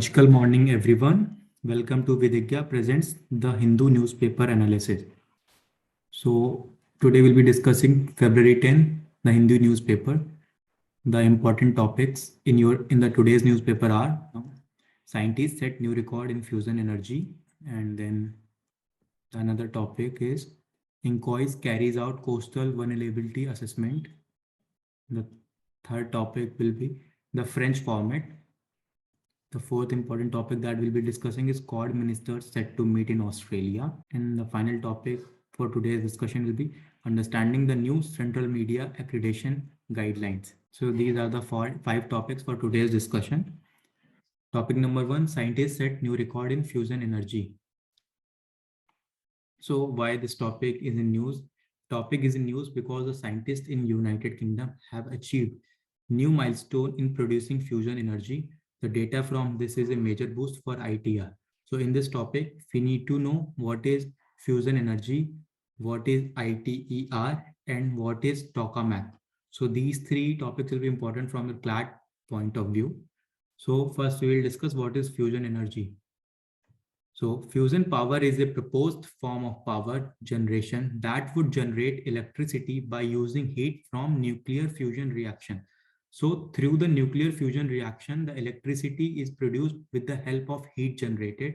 Logical morning, everyone. Welcome to Vidhigya presents the Hindu newspaper analysis. So today we'll be discussing February 10, the Hindu newspaper. The important topics in the today's newspaper are scientists set new record in fusion energy, and then another topic is inquires carries out coastal vulnerability assessment. The third topic will be the French format. The fourth important topic that we'll be discussing is Quad ministers set to meet in Australia. And the final topic for today's discussion will be understanding the new central media accreditation guidelines. So these are the five topics for today's discussion. Topic number 1, scientists set new record in fusion energy. So why this topic is in news? Topic is in news because the scientists in United Kingdom have achieved new milestone in producing fusion energy. The data from this is a major boost for ITR. So in this topic, we need to know what is fusion energy, what is ITER, and what is tokamak. So these three topics will be important from the CLAT point of view. So first we will discuss what is fusion energy. So fusion power is a proposed form of power generation that would generate electricity by using heat from nuclear fusion reaction. So through the nuclear fusion reaction, the electricity is produced with the help of heat generated.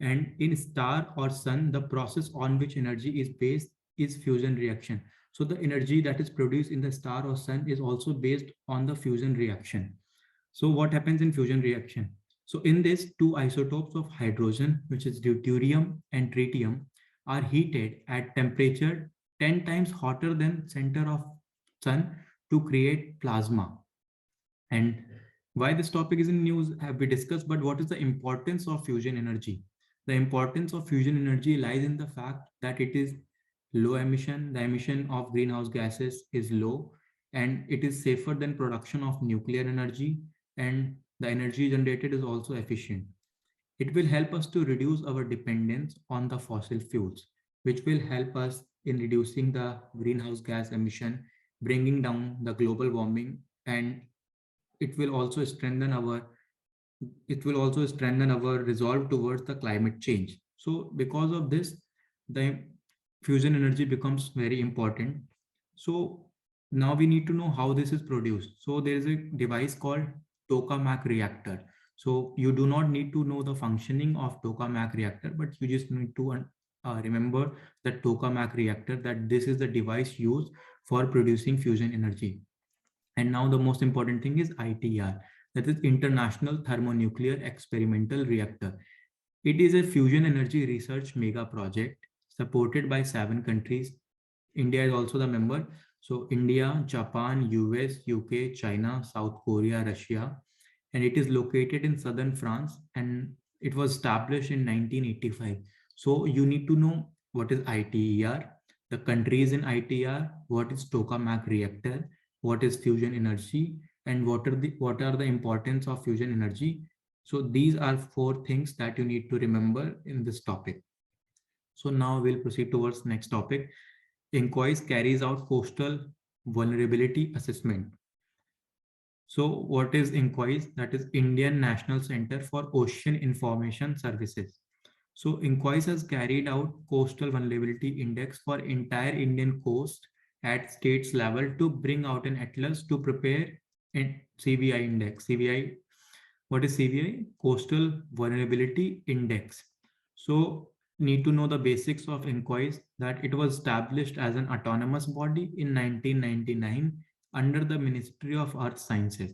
And in star or sun, the process on which energy is based is fusion reaction. So the energy that is produced in the star or sun is also based on the fusion reaction. So what happens in fusion reaction? So in this, two isotopes of hydrogen, which is deuterium and tritium, are heated at temperature 10 times hotter than center of sun to create plasma. And why this topic is in news have we discussed, but what is the importance of fusion energy? The importance of fusion energy lies in the fact that it is low emission, the emission of greenhouse gases is low, and it is safer than production of nuclear energy, and the energy generated is also efficient. It will help us to reduce our dependence on the fossil fuels, which will help us in reducing the greenhouse gas emission, bringing down the global warming, and it will also strengthen our resolve towards the climate change. So because of this, the fusion energy becomes very important. So now we need to know how this is produced. So there is a device called tokamak reactor. So you do not need to know the functioning of tokamak reactor, but you just need to remember that tokamak reactor, that this is the device used for producing fusion energy. And now the most important thing is ITR, that is International Thermonuclear Experimental Reactor. It is a fusion energy research mega project supported by 7 countries. India is also the member. So India, Japan, US, UK, China, South Korea, Russia, and it is located in southern France, and it was established in 1985. So you need to know what is ITER, the countries in ITER, what is tokamak reactor, what is fusion energy, and what are the importance of fusion energy. So these are 4 things that you need to remember in this topic. So now we'll proceed towards next topic. Inquires carries out coastal vulnerability assessment. So what is Inquires? That is Indian National Center for Ocean Information Services. So Inquires has carried out coastal vulnerability index for entire Indian coast at states level to bring out an atlas to prepare a CVI index. CVI, what is CVI? Coastal Vulnerability Index. So need to know the basics of Inquires, that it was established as an autonomous body in 1999 under the Ministry of Earth Sciences.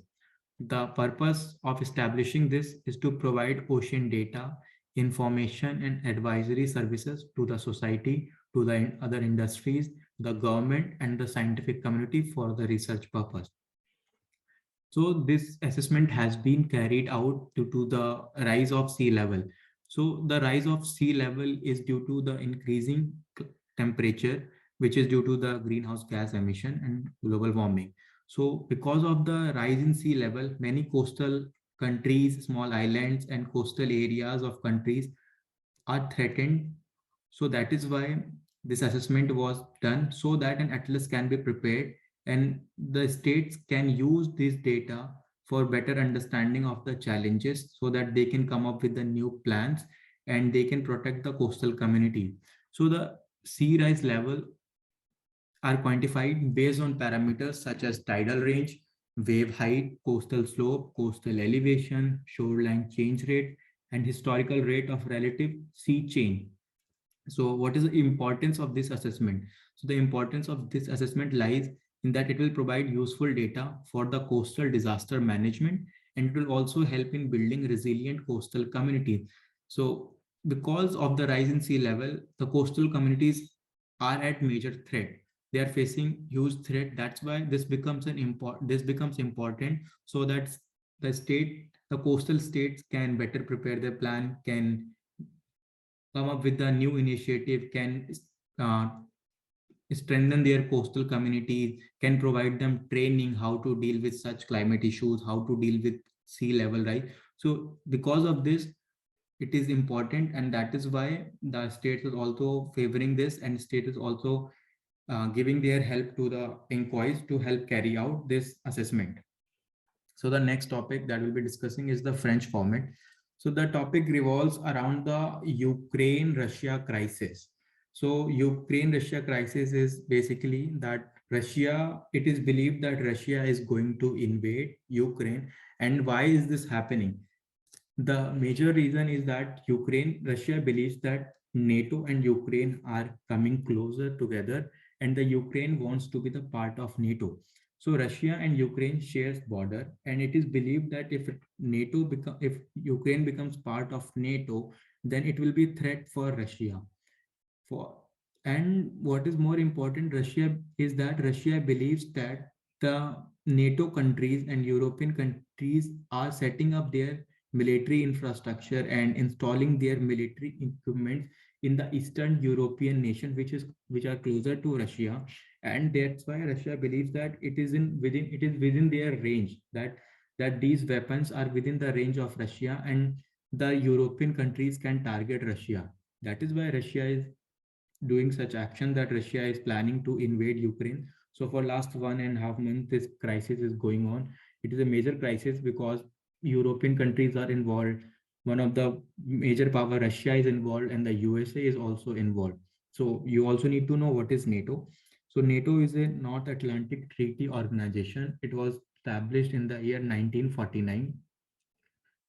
The purpose of establishing this is to provide ocean data, information, and advisory services to the society, to the other industries, the government, and the scientific community for the research purpose. So this assessment has been carried out due to the rise of sea level. So the rise of sea level is due to the increasing temperature, which is due to the greenhouse gas emission and global warming. So because of the rise in sea level, many coastal countries, small islands, and coastal areas of countries are threatened. So that is why this assessment was done, so that an atlas can be prepared and the states can use this data for better understanding of the challenges so that they can come up with the new plans and they can protect the coastal community. So the sea rise level are quantified based on parameters such as tidal range, wave height, coastal slope, coastal elevation, shoreline change rate, and historical rate of relative sea change. So what is the importance of this assessment? So the importance of this assessment lies in that it will provide useful data for the coastal disaster management, and it will also help in building resilient coastal communities. So because of the rise in sea level, the coastal communities are at major threat. They are facing huge threat. That's why this becomes important, so that the coastal states can better prepare their plan, can come up with a new initiative, can uh, strengthen their coastal communities, can provide them training how to deal with such climate issues, how to deal with sea level rise. So because of this, it is important, and that is why the state is also favoring this, and state is also giving their help to the inquiries to help carry out this assessment. So the next topic that we'll be discussing is the French format. So the topic revolves around the Ukraine-Russia crisis. So Ukraine-Russia crisis is basically that it is believed that Russia is going to invade Ukraine. And why is this happening? The major reason is that Russia believes that NATO and Ukraine are coming closer together, and the Ukraine wants to be the part of NATO. So Russia and Ukraine shares border, and it is believed that if Ukraine becomes part of NATO, then it will be threat for Russia. For and what is more important, Russia believes that the NATO countries and European countries are setting up their military infrastructure and installing their military equipment in the Eastern European nation, which are closer to Russia, and that's why Russia believes that it is within their range, that these weapons are within the range of Russia, and the European countries can target Russia. That is why Russia is doing such action, that Russia is planning to invade Ukraine. So for last 1.5 months, this crisis is going on. It is a major crisis because European countries are involved. One of the major power, Russia, is involved, and the USA is also involved. So you also need to know what is NATO. So NATO is a North Atlantic Treaty Organization. It was established in the year 1949.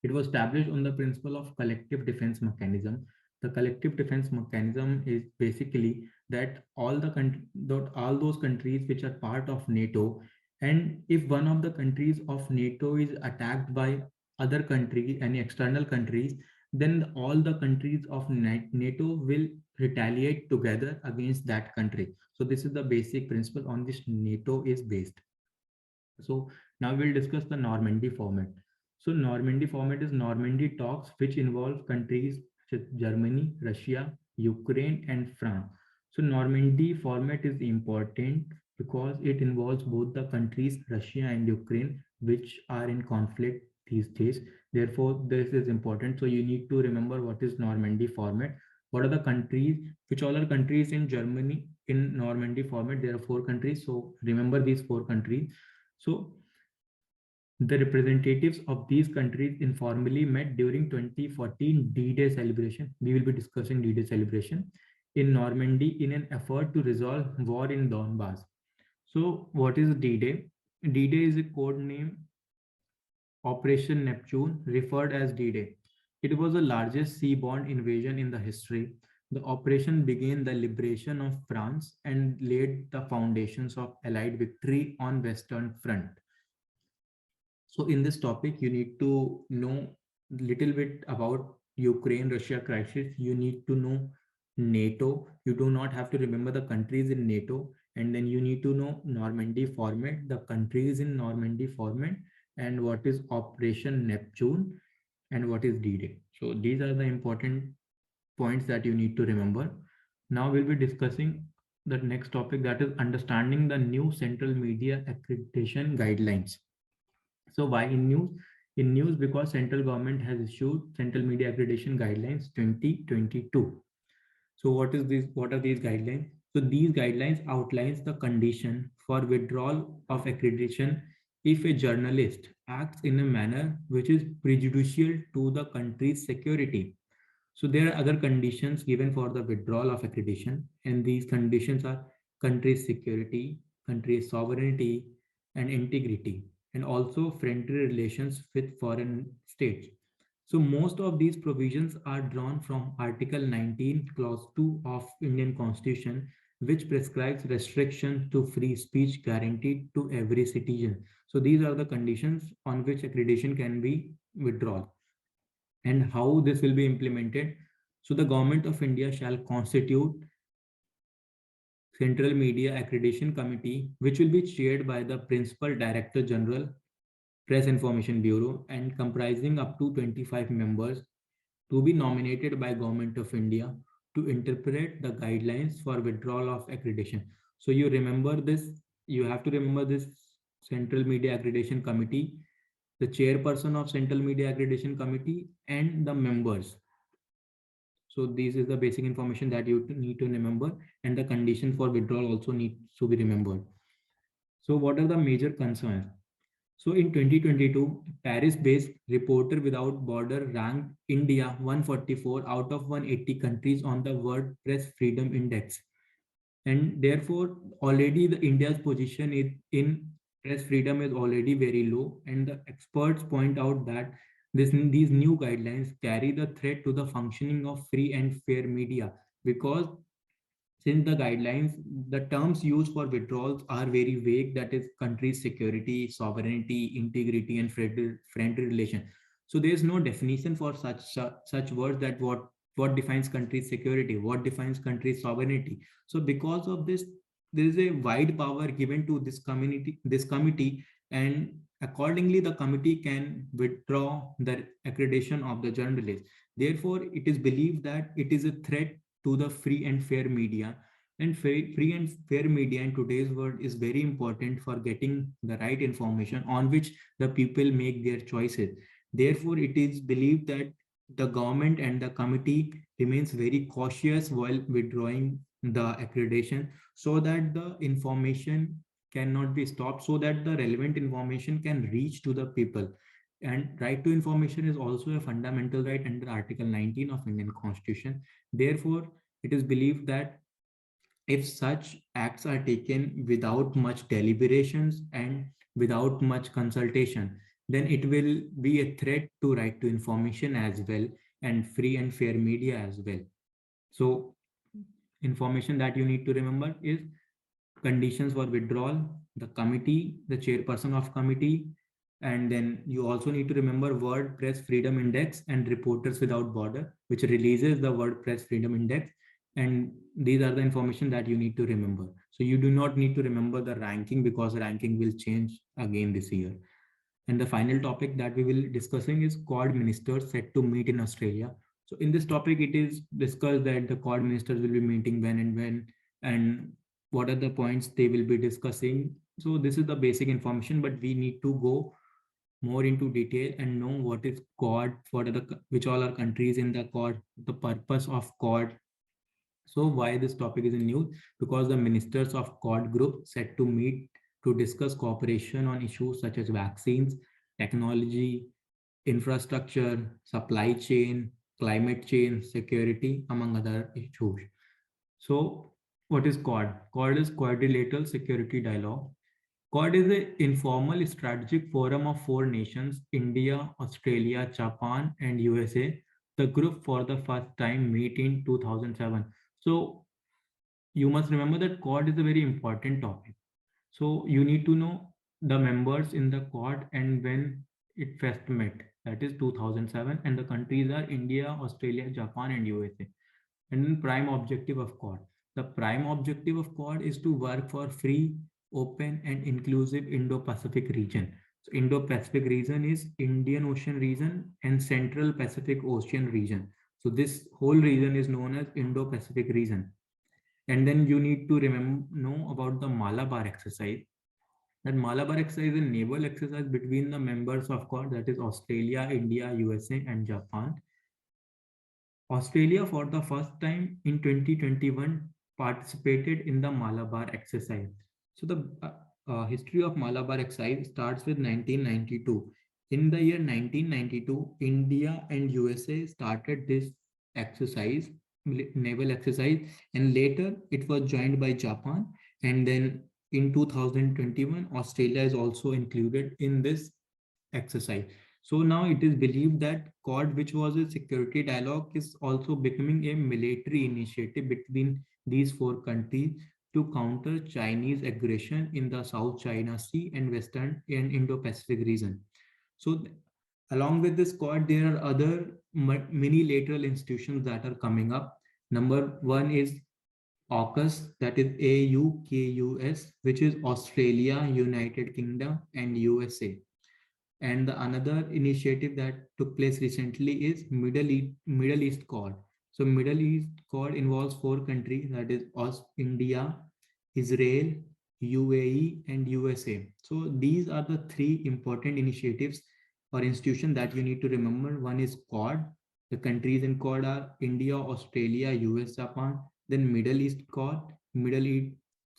It was established on the principle of collective defense mechanism. The collective defense mechanism is basically that all those countries which are part of NATO, and if one of the countries of NATO is attacked by other countries, any external countries, then all the countries of NATO will retaliate together against that country. So this is the basic principle on which NATO is based. So now we'll discuss the Normandy format. So Normandy format is Normandy talks, which involve countries such as Germany, Russia, Ukraine, and France. So Normandy format is important because it involves both the countries, Russia and Ukraine, which are in conflict these days. Therefore, this is important. So you need to remember what is Normandy format. What are the countries, which all are countries in Germany in Normandy format? There are 4 countries. So remember these 4 countries. So the representatives of these countries informally met during 2014 D-Day celebration. We will be discussing D-Day celebration in Normandy in an effort to resolve war in Donbass. So what is D-Day? D-Day is a code name Operation Neptune, referred as D-Day. It was the largest seaborne invasion in the history. The operation began the liberation of France and laid the foundations of Allied victory on Western Front. So in this topic, you need to know little bit about Ukraine-Russia crisis. You need to know NATO. You do not have to remember the countries in NATO. And then you need to know Normandy format, the countries in Normandy format, and what is Operation Neptune and what is D-Day. So these are the important points that you need to remember. Now we'll be discussing the next topic, that is understanding the new central media accreditation guidelines. So why in news? In news because central government has issued Central Media Accreditation Guidelines 2022. So what is this? What are these guidelines? So these guidelines outlines the condition for withdrawal of accreditation if a journalist acts in a manner which is prejudicial to the country's security. So there are other conditions given for the withdrawal of accreditation, and these conditions are country's security, country's sovereignty and integrity, and also friendly relations with foreign states. So most of these provisions are drawn from Article 19, Clause 2 of Indian Constitution, which prescribes restrictions to free speech guaranteed to every citizen. So these are the conditions on which accreditation can be withdrawn and how this will be implemented. So the Government of India shall constitute Central Media Accreditation Committee, which will be chaired by the Principal Director General, Press Information Bureau, and comprising up to 25 members to be nominated by Government of India to interpret the guidelines for withdrawal of accreditation. So you remember this, you have to remember this Central Media Accreditation Committee, the chairperson of Central Media Accreditation Committee, and the members. So this is the basic information that you need to remember, and the condition for withdrawal also needs to be remembered. So what are the major concerns? So in 2022, Paris-based Reporter Without Border ranked India 144 out of 180 countries on the World Press Freedom Index. And therefore, already the India's position in press freedom is already very low. And the experts point out that these new guidelines carry the threat to the functioning of free and fair media, because since the guidelines, the terms used for withdrawals are very vague, that is country's security, sovereignty, integrity, and friendly relation. So there is no definition for such words, that what defines country's security, what defines country's sovereignty. So because of this, there is a wide power given to this committee, and accordingly the committee can withdraw the accreditation of the journalist. Therefore, it is believed that it is a threat to the free and fair media, and free and fair media in today's world is very important for getting the right information on which the people make their choices. Therefore, it is believed that the government and the committee remains very cautious while withdrawing the accreditation, so that the information cannot be stopped, so that the relevant information can reach to the people. And right to information is also a fundamental right under Article 19 of Indian Constitution. Therefore, it is believed that if such acts are taken without much deliberations and without much consultation, then it will be a threat to right to information as well, and free and fair media as well. So information that you need to remember is conditions for withdrawal, the committee, the chairperson of committee, and then you also need to remember World Press Freedom Index and Reporters Without Border, which releases the World Press Freedom Index. And these are the information that you need to remember. So you do not need to remember the ranking, because ranking will change again this year. And the final topic that we will discussing is Quad ministers set to meet in Australia. So in this topic, it is discussed that the Quad ministers will be meeting when, and what are the points they will be discussing. So this is the basic information, but we need to go more into detail and know what is Quad, what are which all are countries in the Quad, the purpose of Quad. So why this topic is in news? Because the ministers of Quad group set to meet to discuss cooperation on issues such as vaccines, technology, infrastructure, supply chain, climate change, security, among other issues. So what is Quad? Quad is Quadrilateral Security Dialogue. Quad is an informal strategic forum of four nations, India, Australia, Japan, and USA. The group for the first time meet in 2007. So you must remember that Quad is a very important topic. So you need to know the members in the Quad and when it first met. That is 2007, and the countries are India, Australia, Japan, and USA. And then prime objective of Quad. The prime objective of Quad is to work for free, open, and inclusive Indo-Pacific region. So Indo-Pacific region is Indian Ocean region and Central Pacific Ocean region. So this whole region is known as Indo-Pacific region. And then you need to know about the Malabar exercise. That Malabar exercise is a naval exercise between the members of Quad, that is Australia, India, USA, and Japan. Australia, for the first time in 2021, participated in the Malabar exercise. So the history of Malabar Excise starts with 1992. In the year 1992, India and USA started this exercise, naval exercise, and later it was joined by Japan. And then in 2021, Australia is also included in this exercise. So now it is believed that Quad, which was a security dialogue, is also becoming a military initiative between these four countries to counter Chinese aggression in the South China Sea and Western and Indo-Pacific region. So along with this Quad, there are other many lateral institutions that are coming up. Number one is AUKUS, that is AUKUS, which is Australia, United Kingdom, and USA. And the another initiative that took place recently is Middle East Quad. So Middle East Quad involves four countries, that is India, Israel, UAE, and USA. So these are the three important initiatives or institutions that you need to remember. One is Quad. The countries in Quad are India, Australia, US, Japan. Then Middle East Quad. Middle East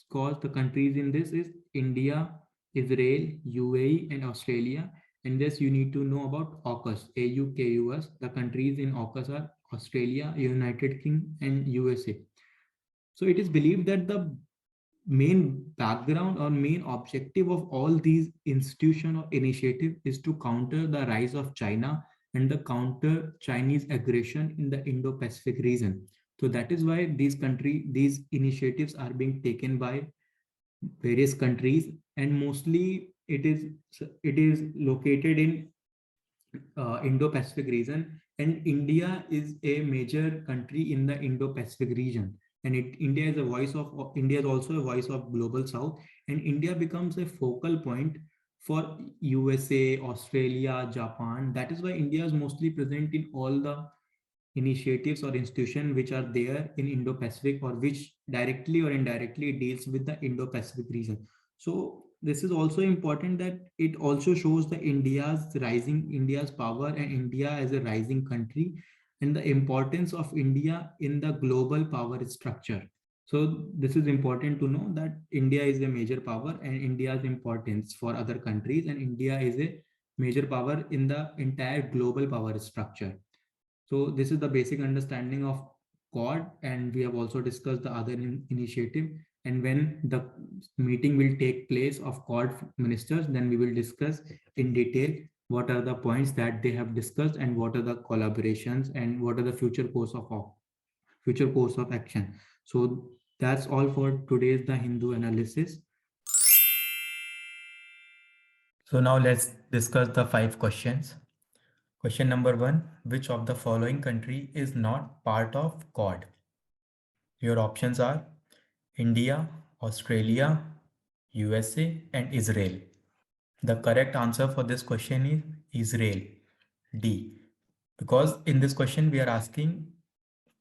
Quad, the countries in this is India, Israel, UAE, and Australia. And this you need to know about AUKUS, AUKUS. The countries in AUKUS are Australia, United Kingdom, and USA. So it is believed that the main background or main objective of all these institution or initiative is to counter the rise of China and the counter Chinese aggression in the Indo-Pacific region. So that is why these initiatives are being taken by various countries, and mostly it is located in Indo-Pacific region, and India is a major country in the Indo-Pacific region. And India is also a voice of global South, and India becomes a focal point for USA, Australia, Japan. That is why India is mostly present in all the initiatives or institutions which are there in Indo-Pacific, or which directly or indirectly deals with the Indo-Pacific region. So this is also important that it also shows the India's power and India as a rising country, and the importance of India in the global power structure. So this is important to know that India is a major power and India's importance for other countries, and India is a major power in the entire global power structure. So this is the basic understanding of Quad, and we have also discussed the other initiative. And when the meeting will take place of Quad ministers, then we will discuss in detail what are the points that they have discussed and what are the collaborations and what are the future course of action. So that's all for today's The Hindu analysis. So now let's discuss the 5 questions. Question number 1, which of the following country is not part of Quad? Your options are India, Australia, USA, and Israel. The correct answer for this question is Israel, D. Because in this question we are asking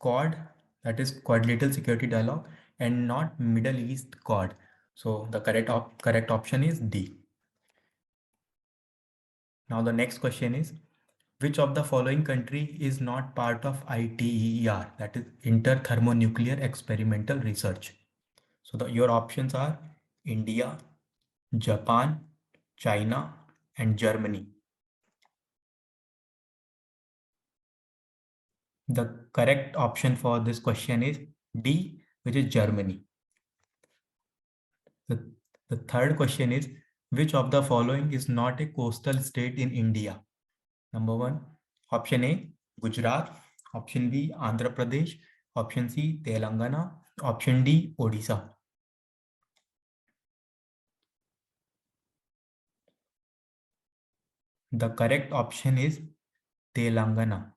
Quad, that is Quadrilateral Security Dialogue, and not Middle East Quad. So the correct option is D. Now the next question is, which of the following country is not part of ITER, that is Inter-Thermonuclear Experimental Research? So your options are India, Japan, China, and Germany. The correct option for this question is D, which is Germany. The third question is, which of the following is not a coastal state in India? Number 1, option A, Gujarat. Option B, Andhra Pradesh. Option C, Telangana. Option D, Odisha. The correct option is Telangana.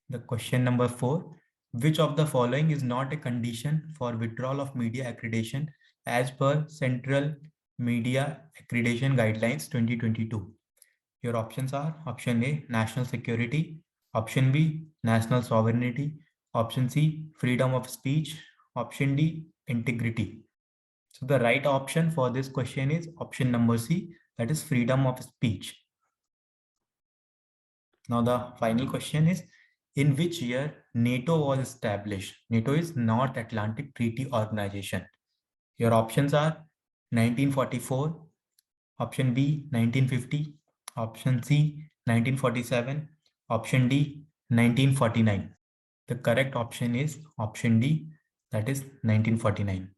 The question number 4, which of the following is not a condition for withdrawal of media accreditation as per Central Media Accreditation Guidelines 2022? Your options are option A, national security. Option B, national sovereignty. Option C, freedom of speech. Option D, integrity. So the right option for this question is option number C, that is freedom of speech. Now the final question is, in which year NATO was established? NATO is North Atlantic Treaty Organization. Your options are 1944, option B 1950, option C 1947, option D 1949. The correct option is option D, that is 1949.